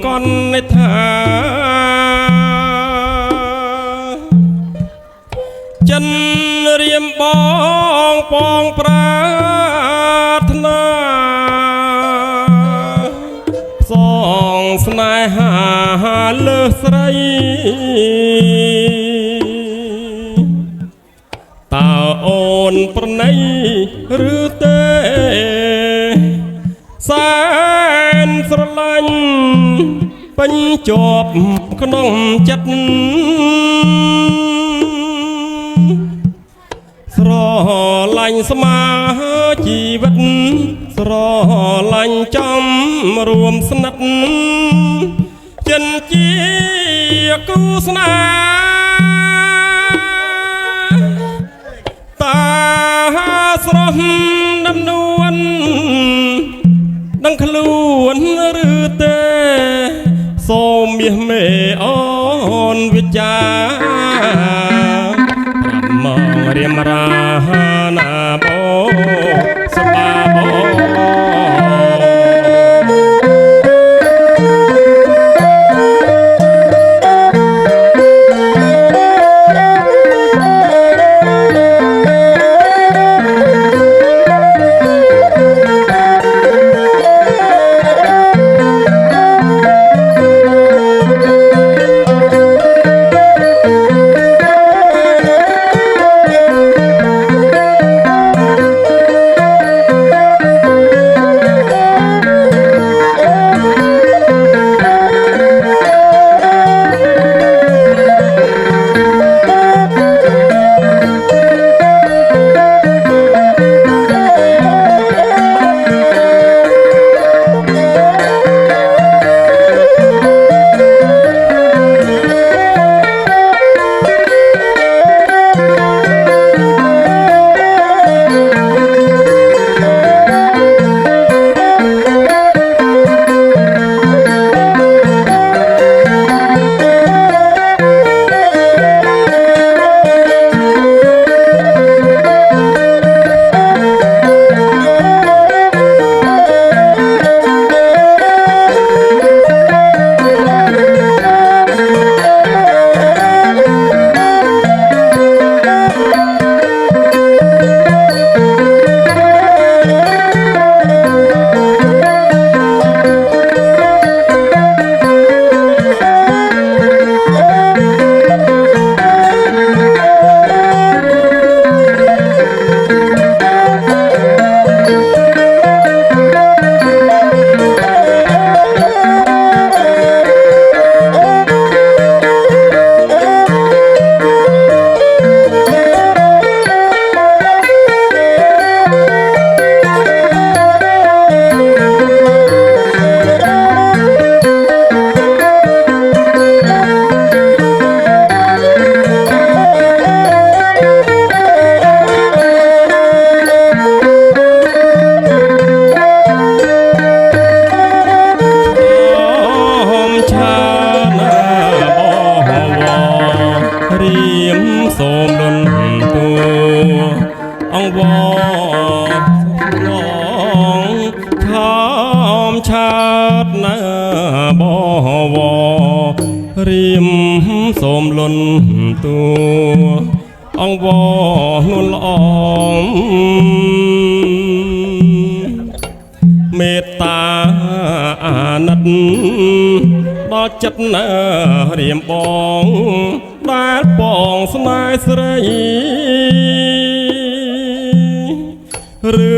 កននៃថាចិនរៀមបងពងប្រាថ្នាសងស្នេហាលើស្រីតើអូនប្រណីឬទេសែនស្រឡាញ់ពេញជាប់ក្នុងចិត្តស្រឡាញ់ស្មាជីវិតស្រឡាញ់ចំរួមស្និទ្ធចិនជាគូស្នេហ៍តាស្រស់ដំនួនដឹងខ្លួនឬទេសូមមាសមេអូនវិចាមករៀមរាណាបោសបាបោសូមលន់តួអង្គវឡងខំឆាតណាបវរៀមសូមលន់តួអង្គវនួនល្អមេត្តាអាណិតដល់ចិត្តណារៀមបងដែលបងស្នេហ៍ស្រីឬ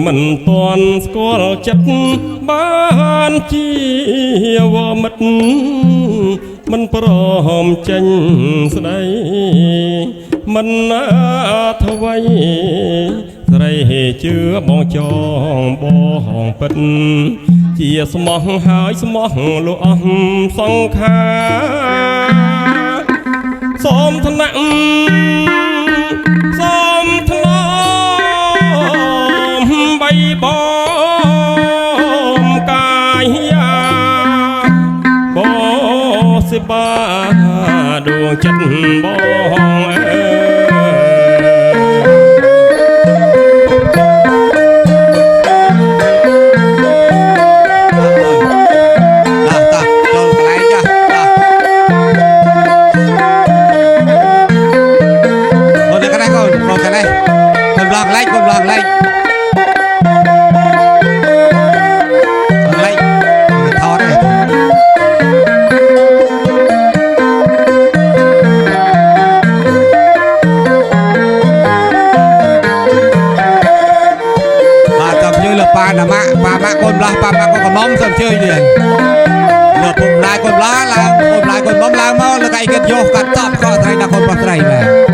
មិនទាន់ស្គាល់ចិត្តបានជាវមិត្តមិនព្រមចេញស្ដីមិនអ្វីស្រីជឿបងចងបងពិតជាស្មោះហើយស្មោះលោកអស់សង្ខាសូមថ្នាក់សូមថ្នមបៃបងកាយាបោសិបាដួងចិត្តបងតា lại con lá là con lại con bấm lá máu là cái kết vô cắt tóc có thấy là con bật rầy về